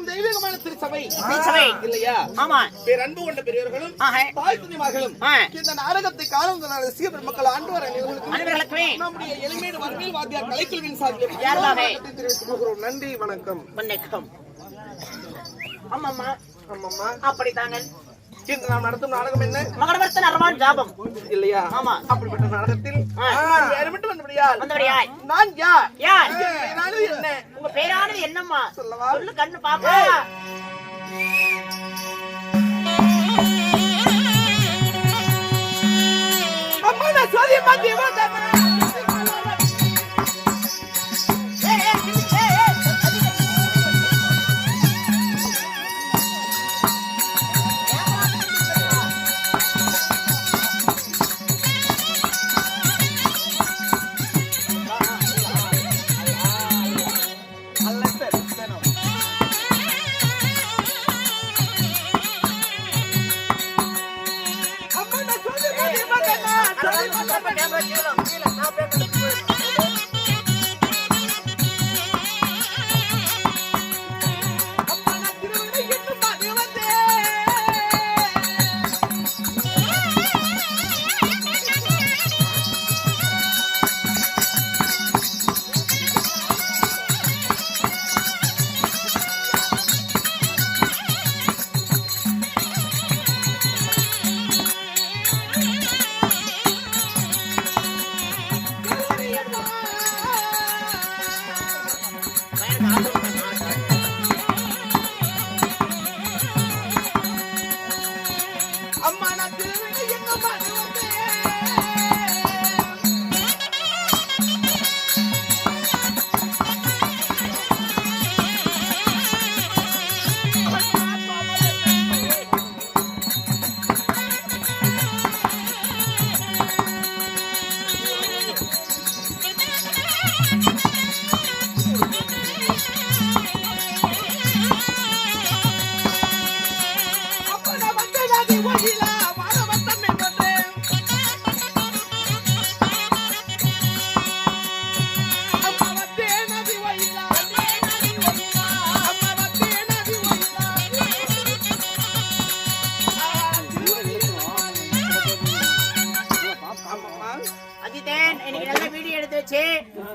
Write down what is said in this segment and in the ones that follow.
தெய்வீகமான திருச்சபை இல்லையா? ஆமா. பேரன்பு கொண்ட பெரியவர்களும் தாய் துணிமார்களும் இந்த நாடகத்தை காணும் ரசிக பெருமக்கள் ஆண்டவர் அனைவர்களுக்குமே நம்முடைய எளிமையான வரவேல் வாத்தியார் கலைக்குழுவின் சார்பில் நன்றி வணக்கம். வணக்கம். அம்மம்மா அம்மம்மா அப்படித்தாங்க. இன்று நாம் நடத்தும் நாடகம் என்ன? மகரவர்த்தன அரவான் ஜாபம் இல்லையா? ஆமா. அப்படிப்பட்ட நாடகத்தில் யார் மட்டும் வந்தபடியால் நான் யார்? யார்? பேரானது என்ன? உங்க பேரானது என்னம்மா? சொல்லவா? சொல்லு கண்ணு பாப்பா. அம்மா நான் சொல்லியம்மா தேவதா.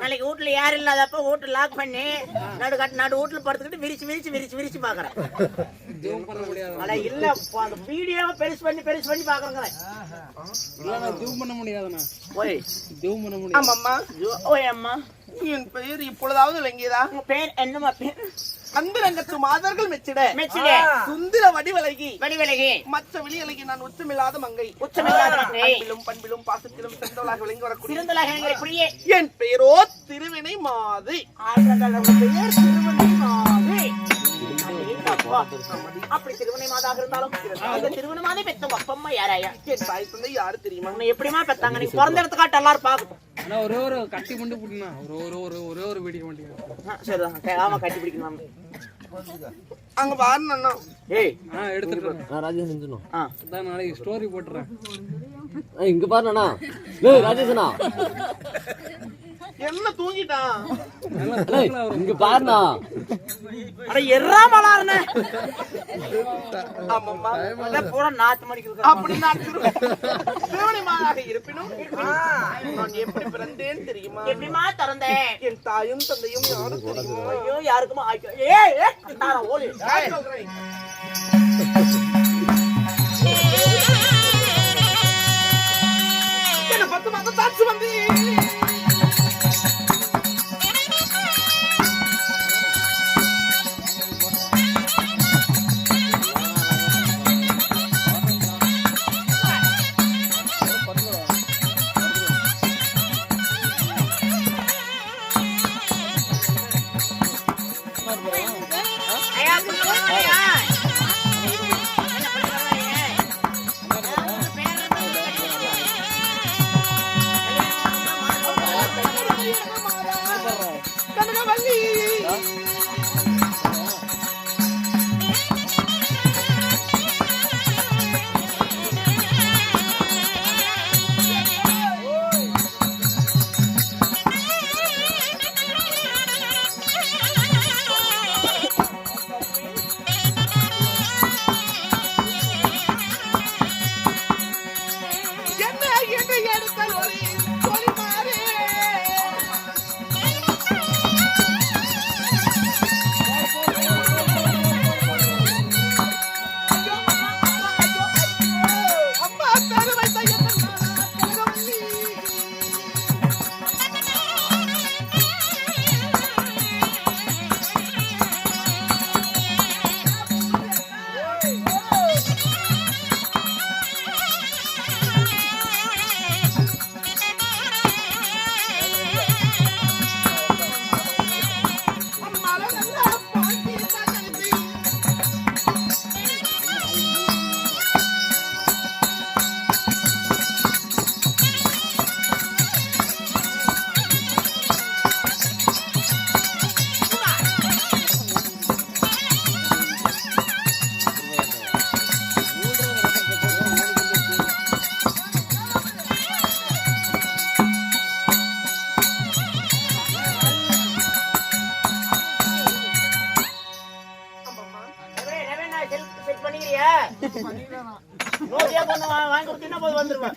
நாளைக்கு வீட்டுல யாரும் இல்லாதப்ப வீட்டு லாக் பண்ணி நடு வீட்டுல படுத்துக்கிட்டு விரிச்சு பாக்குறேன். இல்ல அந்த வீடியோவை பெருசு பண்ணி பாக்குறேங்க. என் பெயர் இப்பொழுதாவது விளங்கியதா? பேர் என்னமா? பேர் அன்பரங்கத்து மாதர்கள் மெச்சிட சுந்தர வடிவலகி மற்ற விழியலகி நான் உச்சமில்லாத மங்கை. பண்பிலும் பாசத்திலும் சிறந்தவளாக விளங்கி வரக்கூடிய என் பெயரோ திருவினை மாது. அப்படி திருவண்ணை மாதாக இருந்தாலும் திருவண்ணை மாதே பெற்ற அப்பம்மா யாராயா? என் தாய் தந்தை யாரு தெரியுமா? எப்படிமா பெத்தாங்க? நீ பிறந்த இடத்துக்காட்டு எல்லாரும் பாக்கணும். ஒரு கட்டி முண்டு புடினா ஒரு வீடியோ மாட்டீங்க. சரிதான். ஆமா கட்டி பிடிக்கணும். அங்க பாருண்ணா. ஏய் எடுத்துட்டு நான் ராஜேஷ் நின்னுனோம். அதான் நாளைக்கு ஸ்டோரி போட்டுறேன். இங்க பாருண்ணா. ஏய் ராஜேஷ்னா என்ன தூங்கிட்டான்? இங்க பாருண்ணா. அட எர்ராமலானே. ஆமாம்மா அத பூரா நாத்து மணிக்கு அப்படி நான் திருவணிமாக இருப்பினும் நான் எப்படி பிறந்தேன் தெரியுமா? எப்படிமா பிறந்தேன்? என் தாயும் தந்தையும் யாரும் தெரியுமா? ஐயோ யாருக்குமா? ஏய் தாரா ஓடி என்ன 10 மாதம் தாச்சு வந்து நோக்கியா பொண்ணு வாங்கி கொடுத்தீங்கன்னா போய் வந்துருவேன்.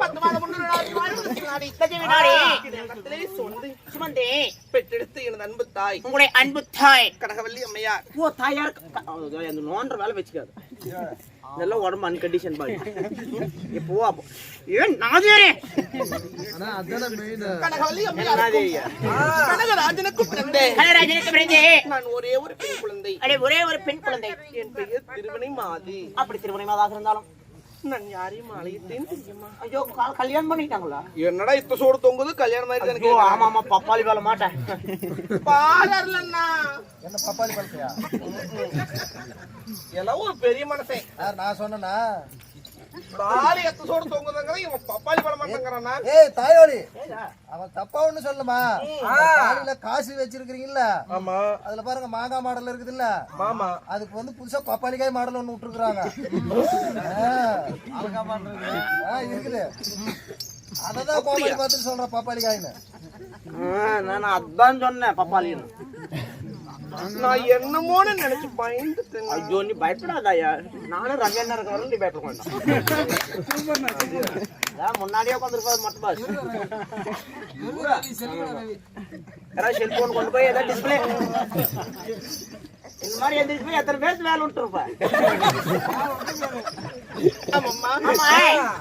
10 மாதம் முன்னாடி சுமந்தி பெற்றெடுத்து எனது அன்பு தாய், உங்களுடைய அன்பு தாய் கனகவல்லி அம்மையார். ஓ தாயார் அந்த நோன்ற வேலை வச்சுக்காது. இதெல்லாம் உடம்பு அன்கண்டிஷன் பாடி இப்போ ஏன் நாதியாரே கனகவல்லி அம்மையார் கனகராஜனுக்கு பிறந்தேன். கனகராஜனுக்கு பிறந்தே நான் ஒரே ஒரு பெண் குழந்தை. அடே ஒரே ஒரு பெண் குழந்தை. என் பெயர் திருவனை மாதி. அப்படி திருமணி மாதாக இருந்தாலும் நான் யாரையும் அழைத்தேன் தெரியுமா? ஐயோ கல்யாணம் பண்ணிட்டாங்களா? என்னடா இத்த சோடு தொங்குது கல்யாணம் மாதிரி எனக்கு. ஆமா ஆமா பப்பாளி வேலை மாட்டேன் பாலர்லண்ணா. என்ன பப்பாளி பழத்தையா? எல்லாம் ஒரு பெரிய மனசே. நான் சொன்னேனா பாலி எத்த சோடு தொங்குதுங்கற இவன் பப்பாளி பழ மாட்டேங்கறானா? ஏய் தாயோடி, அவன் தப்பா ஒண்ணு சொல்லமா? பாலில காசு வச்சிருக்கீங்கல்ல? ஆமா. அதுல பாருங்க மாங்காய் மாடல் இருக்குதுல்ல? ஆமா. அதுக்கு வந்து புதுசா பப்பாளிக்காய் மாடல் ஒண்ணு விட்டுருக்காங்க. இருக்குது. அததான் பப்பாளி பார்த்து சொல்றேன் பப்பாளிக்காய்னு. நான் அதான் சொன்னேன் பப்பாளின்னு. நான் என்னமோன்னு நினைச்சு பயந்துட்டேன். ஐயோ நீ பயப்படாதாயா, நானும் ரங்கண்ணா இருக்க வரல, நீ பயப்பட வேண்டாம். முன்னாடியே உட்காந்துருப்பா மட்டும் பாஸ். யாராவது செல்போன் கொண்டு போய் ஏதாவது டிஸ்பிளே இந்த மாதிரி எந்திரிச்சு போய் எத்தனை பேருக்கு வேலை விட்டுருப்பேன்.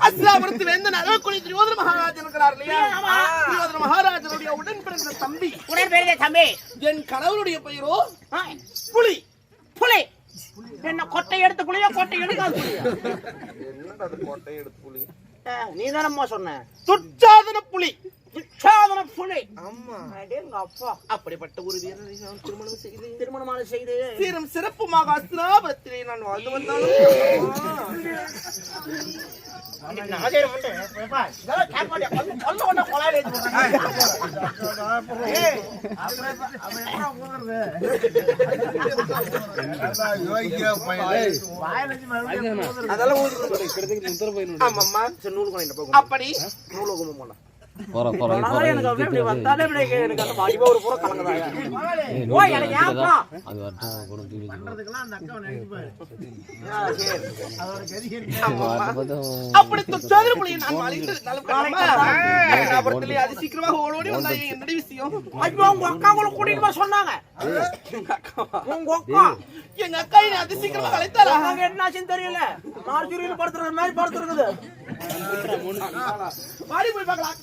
அஸ்லாபுரத்து வேந்தன் அழகுக்குடி துரியோதன மகாராஜன் இருக்கிறார் இல்லையா? துரியோதன மகாராஜனுடைய உடன் பிறந்த தம்பி. உடன் பிறந்த தம்பி. என் கணவருடைய பெயரோ புலி. புலி என்ன கொட்டை எடுத்து புலியா கொட்டை எடுக்காது புலியா? என்னடா அது கொட்டை எடுத்து புலி? நீ தானம்மா சொன்ன துச்சாதன புலி. துச்சாதன புலி. ஆமா. எங்க அப்பா அப்படிப்பட்ட ஒரு வீரனை நான் திருமணமான செய்து சீரும் சிறப்புமாக அஸ்லாபுரத்திலே நான் வாழ்ந்து வந்தாலும் அப்படி நூலகமும் போன எனக்கு அப்படி வந்தாலே எனக்கு அந்த வாலிபா ஒரு பூரா கலங்குதாங்க. ஓ எனக்கு ஏப்பா அது அப்படி துச்சாதன புலியை நான் வாழ்ந்து அது சீக்கிரமாக ஓடோடி வந்தா என்னடி விஷயம்? ஐயோ உங்க அக்கா கூட கூட்டிட்டு சொன்னாங்க. உங்க அக்கா எங்க அக்கா அது சீக்கிரமா கலைத்தாரா? என்னாச்சுன்னு தெரியல, மார்ஜுரியில் படுத்துறது மாதிரி படுத்துருக்குது. பாடி போய் பார்க்கலாம்.